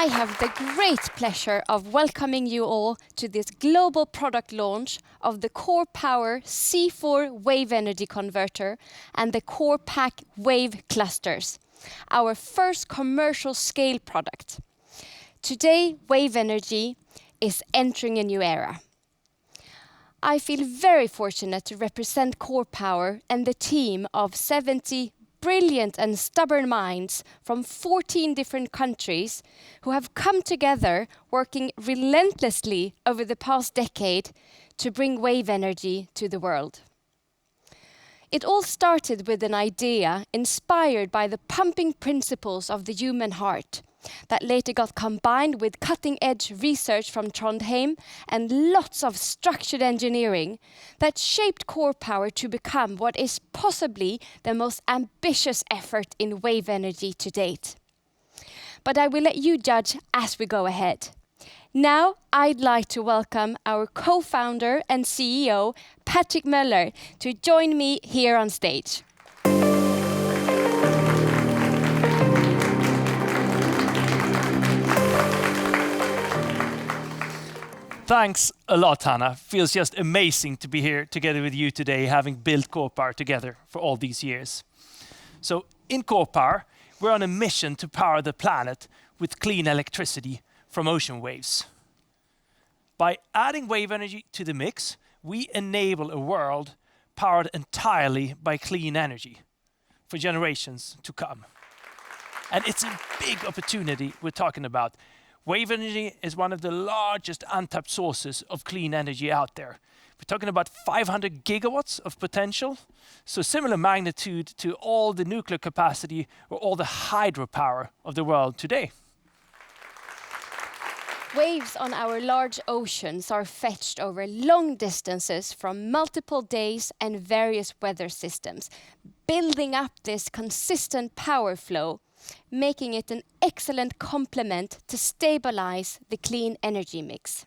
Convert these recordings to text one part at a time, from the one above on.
I have the great pleasure of welcoming you all to this global product launch of the CorPower C4 wave energy converter and the CorPack wave clusters, our first commercial scale product. Today, wave energy is entering a new era. I feel very fortunate to represent CorPower and the team of 70 brilliant and stubborn minds from 14 different countries who have come together working relentlessly over the past decade to bring wave energy to the world. It all started with an idea inspired by the pumping principles of the human heart that later got combined with cutting-edge research from Trondheim and lots of structured engineering that shaped CorPower to become what is possibly the most ambitious effort in wave energy to date. But I will let you judge as we go ahead. Now, I'd like to welcome our co-founder and CEO, Patrick Möller, to join me here on stage. Thanks a lot, Hannah. Feels just amazing to be here together with you today, having built CorPower together for all these years. So in CorPower, we're on a mission to power the planet with clean electricity from ocean waves. By adding wave energy to the mix, we enable a world powered entirely by clean energy for generations to come. And it's a big opportunity we're talking about. Wave energy is one of the largest untapped sources of clean energy out there. We're talking about 500 gigawatts of potential, so similar magnitude to all the nuclear capacity or all the hydropower of the world today. Waves on our large oceans are fetched over long distances from multiple days and various weather systems, building up this consistent power flow, making it an excellent complement to stabilize the clean energy mix.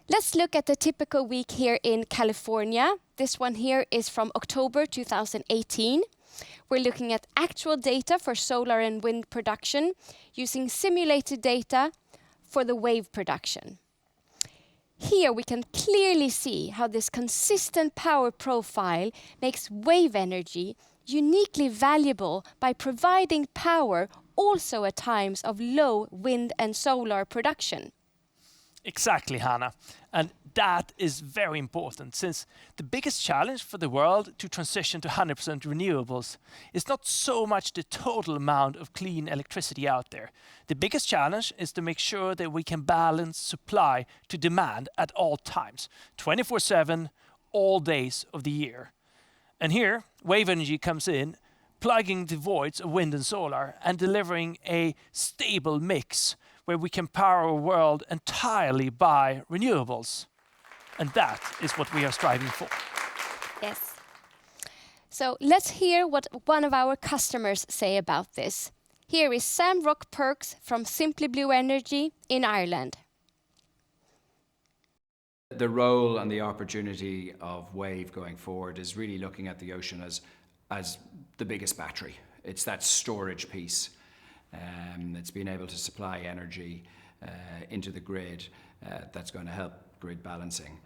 Let's look at a typical week here in California. This one here is from October 2018. We're looking at actual data for solar and wind production using simulated data for the wave production. Here we can clearly see how this consistent power profile makes wave energy uniquely valuable by providing power also at times of low wind and solar production. Exactly, Hannah. And that is very important, since the biggest challenge for the world to transition to 100% renewables is not so much the total amount of clean electricity out there. The biggest challenge is to make sure that we can balance supply to demand at all times, 24/7, all days of the year. And here, wave energy comes in, plugging the voids of wind and solar and delivering a stable mix where we can power a world entirely by renewables. And that is what we are striving for. Yes. So let's hear what one of our customers say about this. Here is Sam Rock-Perks from Simply Blue Energy in Ireland. The role and the opportunity of wave going forward is really looking at the ocean as the biggest battery. It's that storage piece that's been able to supply energy into the grid that's going to help grid balancing.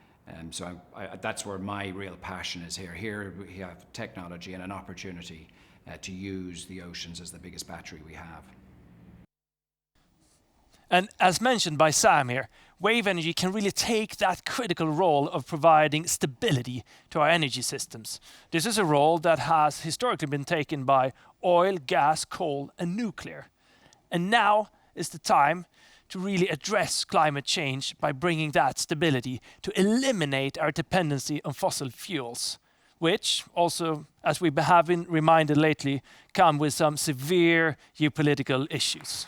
So that's where my real passion is here. Here we have technology and an opportunity to use the oceans as the biggest battery we have. And as mentioned by Sam here, wave energy can really take that critical role of providing stability to our energy systems. This is a role that has historically been taken by oil, gas, coal, and nuclear. And now is the time to really address climate change by bringing that stability to eliminate our dependency on fossil fuels, which also, as we have been reminded lately, come with some severe geopolitical issues.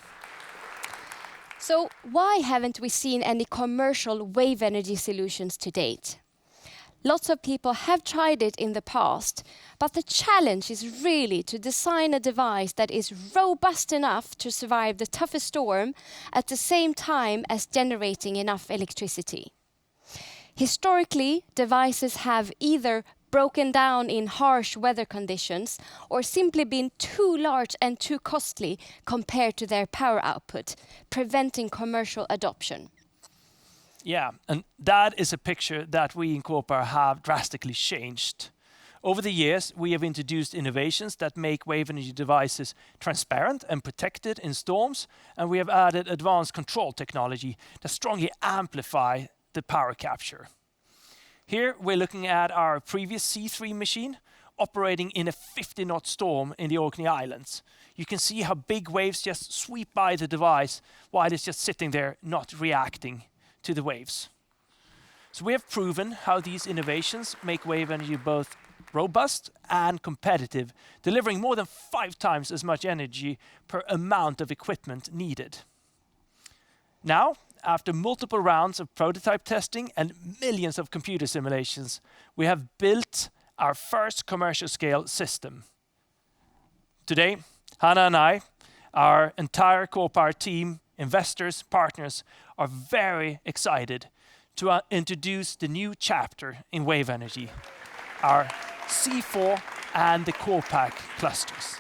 So why haven't we seen any commercial wave energy solutions to date? Lots of people have tried it in the past, but the challenge is really to design a device that is robust enough to survive the toughest storm at the same time as generating enough electricity. Historically, devices have either broken down in harsh weather conditions, or simply been too large and too costly compared to their power output, preventing commercial adoption. Yeah, and that is a picture that we in CorPower have drastically changed. Over the years, we have introduced innovations that make wave energy devices transparent and protected in storms, and we have added advanced control technology that strongly amplify the power capture. Here, we're looking at our previous C3 machine operating in a 50-knot storm in the Orkney Islands. You can see how big waves just sweep by the device while it's just sitting there, not reacting to the waves. So we have proven how these innovations make wave energy both robust and competitive, delivering more than 5 times as much energy per amount of equipment needed. Now, after multiple rounds of prototype testing and millions of computer simulations, we have built our first commercial scale system. Today, Hanna and I, our entire CorPower team, investors, partners, are very excited to introduce the new chapter in wave energy, our C4 and the CorPack clusters.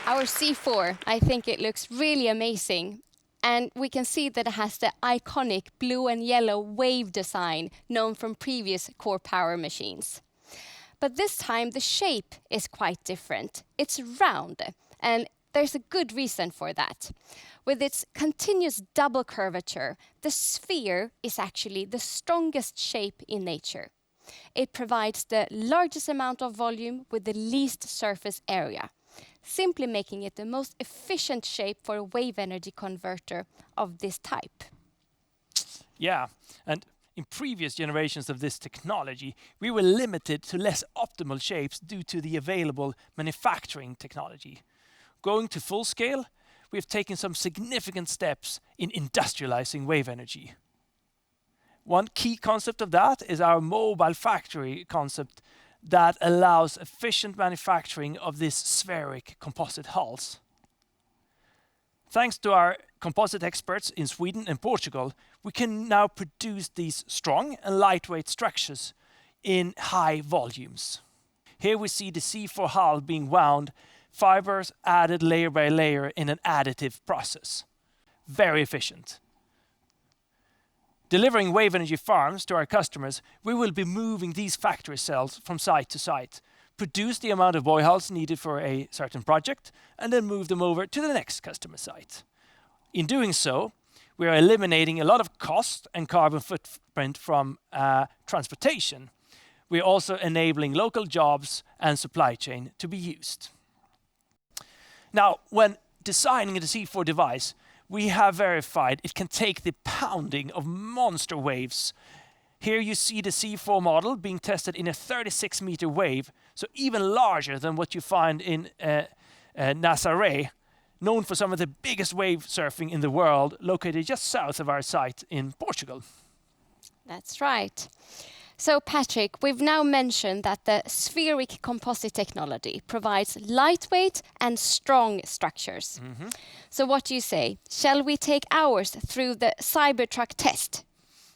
Our C4, I think it looks really amazing. And we can see that it has the iconic blue and yellow wave design known from previous CorPower machines. But this time the shape is quite different. It's round, and there's a good reason for that. With its continuous double curvature, the sphere is actually the strongest shape in nature. It provides the largest amount of volume with the least surface area, simply making it the most efficient shape for a wave energy converter of this type. Yeah, and in previous generations of this technology, we were limited to less optimal shapes due to the available manufacturing technology. Going to full scale, we have taken some significant steps in industrializing wave energy. One key concept of that is our mobile factory concept that allows efficient manufacturing of these spheric composite hulls. Thanks to our composite experts in Sweden and Portugal, we can now produce these strong and lightweight structures in high volumes. Here we see the C4 hull being wound, fibers added layer by layer in an additive process. Very efficient. Delivering wave energy farms to our customers, we will be moving these factory cells from site to site, produce the amount of boy hulls needed for a certain project, and then move them over to the next customer site. In doing so, we are eliminating a lot of cost and carbon footprint from transportation. We are also enabling local jobs and supply chain to be used. Now, when designing the C4 device, we have verified it can take the pounding of monster waves. Here you see the C4 model being tested in a 36-meter wave, so even larger than what you find in Nazaré, known for some of the biggest wave surfing in the world, located just south of our site in Portugal. That's right. So Patrick, we've now mentioned that the spheric composite technology provides lightweight and strong structures. So what do you say? Shall we take ours through the Cybertruck test?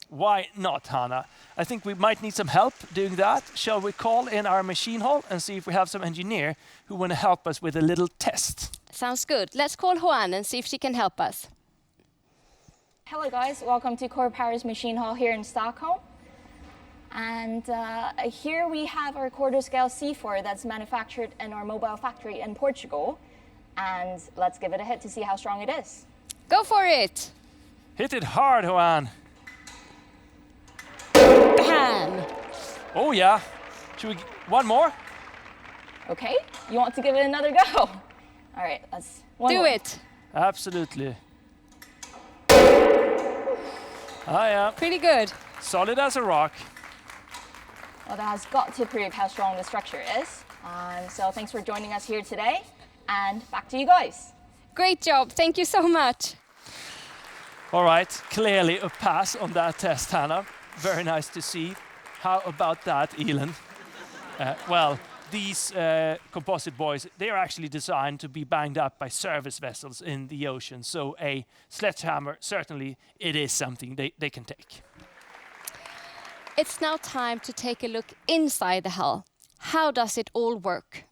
Why not, Hanna? I think we might need some help doing that. Shall we call in our machine hall and see if we have some engineer who want to help us with a little test? Sounds good. Let's call Joanne and see if she can help us. Hello guys, welcome to CorPower's machine hall here in Stockholm. And here we have our quarter scale C4 that's manufactured in our mobile factory in Portugal. And let's give it a hit to see how strong it is. Go for it! Hit it hard, Joanne. Bam! Oh yeah. Should we one more? Okay, you want to give it another go? All right, let's one Do more. it! Absolutely. Ah yeah. Pretty good. Solid as a rock. Well, that has got to prove how strong the structure is. So thanks for joining us here today. And back to you guys. Great job. Thank you so much. All right, clearly a pass on that test, Hannah. Very nice to see. How about that, Elon? Well, these composite buoys, they are actually designed to be banged up by service vessels in the ocean. So a sledgehammer, certainly it is something they can take. It's now time to take a look inside the hull. How does it all work?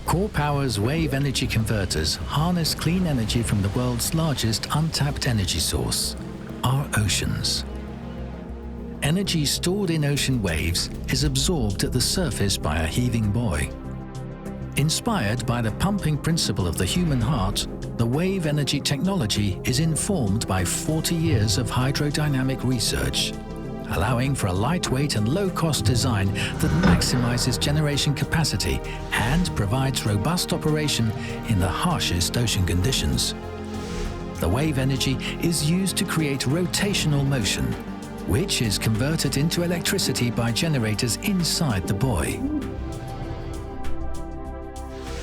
CorPower's wave energy converters harness clean energy from the world's largest untapped energy source, our oceans. Energy stored in ocean waves is absorbed at the surface by a heaving buoy. Inspired by the pumping principle of the human heart, the wave energy technology is informed by 40 years of hydrodynamic research, allowing for a lightweight and low-cost design that maximizes generation capacity and provides robust operation in the harshest ocean conditions. The wave energy is used to create rotational motion, which is converted into electricity by generators inside the buoy.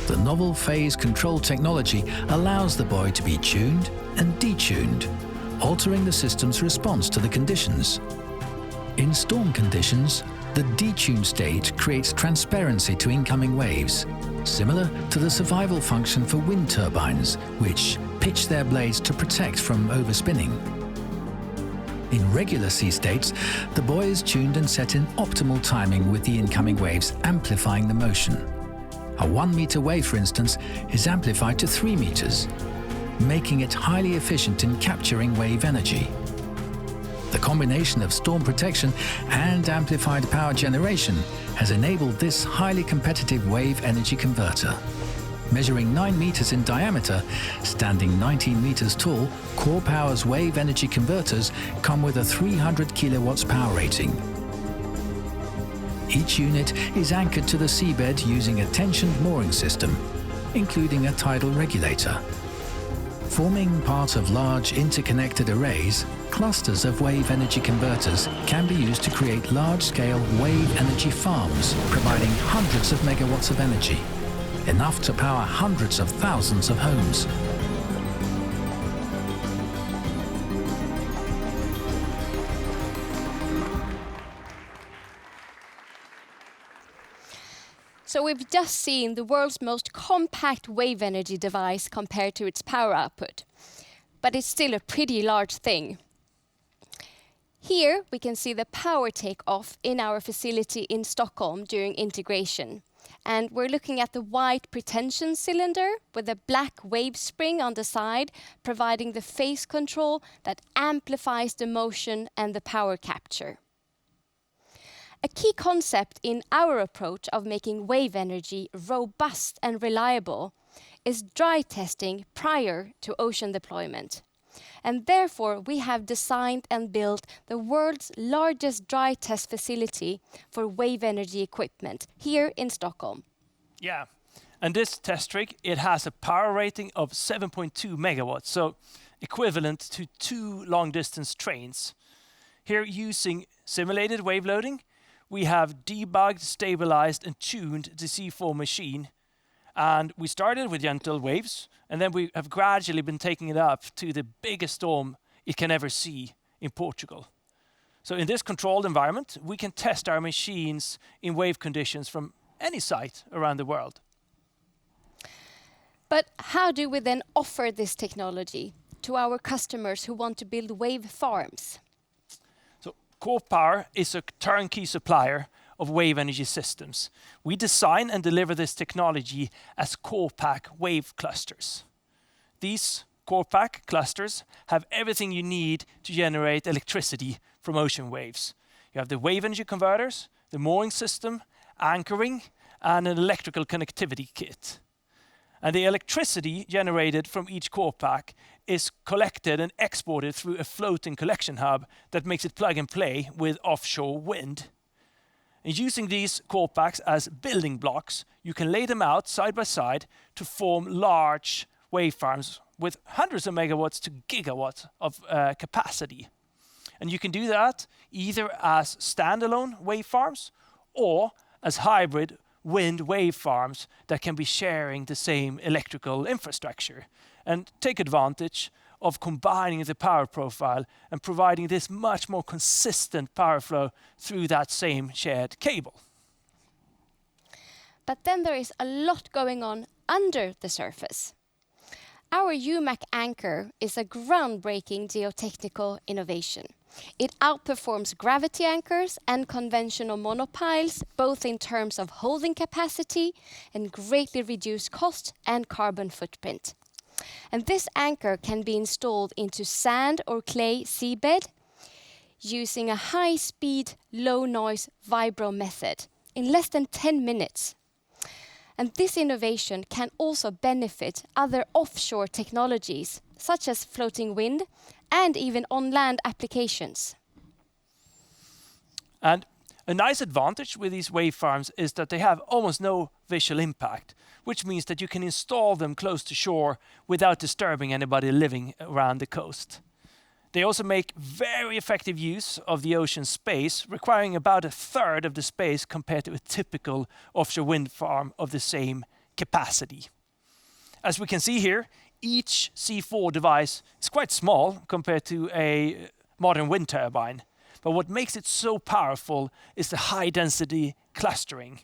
The novel phase control technology allows the buoy to be tuned and detuned, altering the system's response to the conditions. In storm conditions, the detuned state creates transparency to incoming waves, similar to the survival function for wind turbines, which pitch their blades to protect from overspinning. In regular sea states, the buoy is tuned and set in optimal timing with the incoming waves amplifying the motion. A 1 meter wave, for instance, is amplified to 3 meters, making it highly efficient in capturing wave energy. The combination of storm protection and amplified power generation has enabled this highly competitive wave energy converter. Measuring 9 meters in diameter, standing 19 meters tall, CorPower's wave energy converters come with a 300 kilowatts power rating. Each unit is anchored to the seabed using a tensioned mooring system, including a tidal regulator. Forming part of large interconnected arrays, clusters of wave energy converters can be used to create large-scale wave energy farms, providing hundreds of megawatts of energy, enough to power hundreds of thousands of homes. So we've just seen the world's most compact wave energy device compared to its power output. But it's still a pretty large thing. Here we can see the power take-off in our facility in Stockholm during integration. And we're looking at the white pretension cylinder with a black wave spring on the side, providing the phase control that amplifies the motion and the power capture. A key concept in our approach of making wave energy robust and reliable is dry testing prior to ocean deployment. And therefore, we have designed and built the world's largest dry test facility for wave energy equipment here in Stockholm. Yeah, and this test rig, it has a power rating of 7.2 megawatts, so equivalent to 2 long-distance trains. Here, using simulated wave loading, we have debugged, stabilized, and tuned the C4 machine. And we started with gentle waves, and then we have gradually been taking it up to the biggest storm it can ever see in Portugal. So in this controlled environment, we can test our machines in wave conditions from any site around the world. But how do we then offer this technology to our customers who want to build wave farms? So CorPower is a turnkey supplier of wave energy systems. We design and deliver this technology as CorPack wave clusters. These CorPack clusters have everything you need to generate electricity from ocean waves. You have the wave energy converters, the mooring system, anchoring, and an electrical connectivity kit. And the electricity generated from each CorPack is collected and exported through a floating collection hub that makes it plug and play with offshore wind. And using these CorPacks as building blocks, you can lay them out side by side to form large wave farms with hundreds of megawatts to gigawatts of capacity. And you can do that either as standalone wave farms or as hybrid wind wave farms that can be sharing the same electrical infrastructure and take advantage of combining the power profile and providing this much more consistent power flow through that same shared cable. But then there is a lot going on under the surface. Our UMAC anchor is a groundbreaking geotechnical innovation. It outperforms gravity anchors and conventional monopiles, both in terms of holding capacity and greatly reduced cost and carbon footprint. And this anchor can be installed into sand or clay seabed using a high-speed, low-noise vibro method in less than 10 minutes. And this innovation can also benefit other offshore technologies, such as floating wind and even on-land applications. And a nice advantage with these wave farms is that they have almost no visual impact, which means that you can install them close to shore without disturbing anybody living around the coast. They also make very effective use of the ocean space, requiring about 1/3 of the space compared to a typical offshore wind farm of the same capacity. As we can see here, each C4 device is quite small compared to a modern wind turbine. But what makes it so powerful is the high density clustering.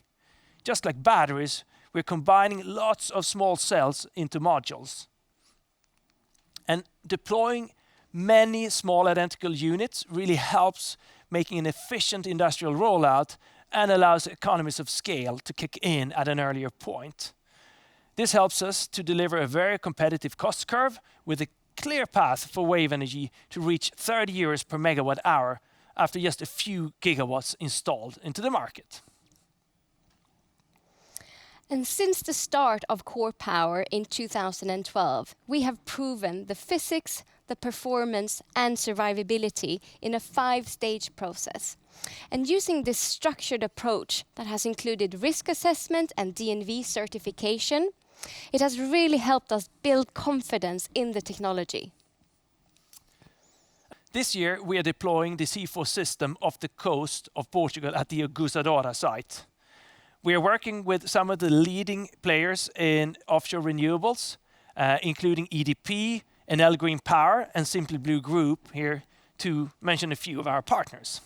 Just like batteries, we're combining lots of small cells into modules. And deploying many small identical units really helps making an efficient industrial rollout and allows economies of scale to kick in at an earlier point. This helps us to deliver a very competitive cost curve with a clear path for wave energy to reach 30 euros per megawatt hour after just a few gigawatts installed into the market. And since the start of CorPower in 2012, we have proven the physics, the performance and survivability in a 5-stage process. And using this structured approach that has included risk assessment and DNV certification, it has really helped us build confidence in the technology. This year we are deploying the C4 system off the coast of Portugal at the Agusadora site. We are working with some of the leading players in offshore renewables, including EDP, Enel Green Power and Simply Blue Group, here to mention a few of our partners.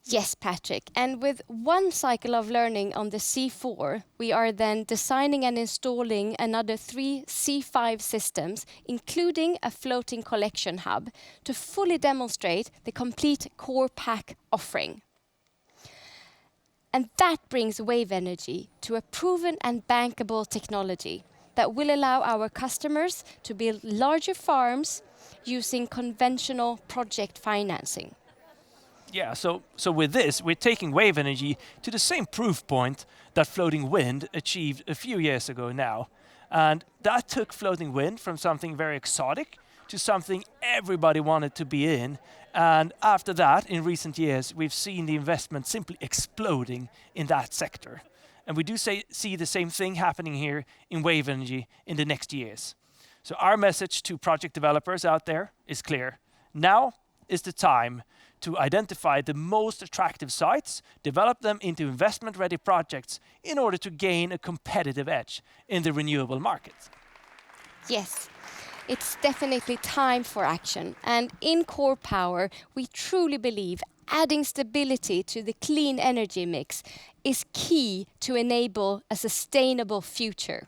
Yes, Patrick. And with one cycle of learning on the C4, we are then designing and installing another 3 C5 systems, including a floating collection hub, to fully demonstrate the complete CorPack offering. And that brings wave energy to a proven and bankable technology that will allow our customers to build larger farms using conventional project financing. Yeah, so with this, we're taking wave energy to the same proof point that floating wind achieved a few years ago now. And that took floating wind from something very exotic to something everybody wanted to be in. And after that, in recent years, we've seen the investment simply exploding in that sector. And we do see the same thing happening here in wave energy in the next years. So our message to project developers out there is clear. Now is the time to identify the most attractive sites, develop them into investment-ready projects in order to gain a competitive edge in the renewable market. Yes, it's definitely time for action. And in CorPower, we truly believe adding stability to the clean energy mix is key to enable a sustainable future.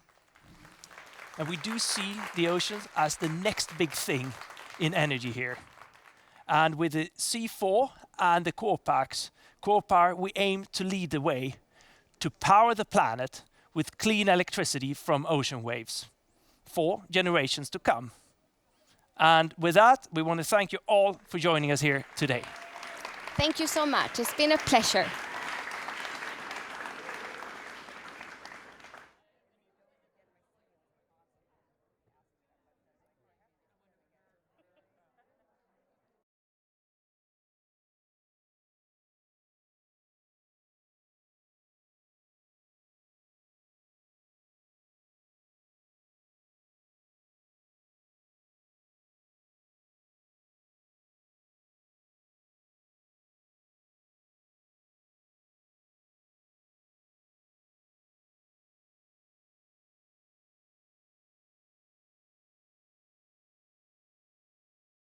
And we do see the oceans as the next big thing in energy here. And with the C4 and the CorPacks, CorPower, we aim to lead the way to power the planet with clean electricity from ocean waves for generations to come. And with that, we want to thank you all for joining us here today. Thank you so much. It's been a pleasure.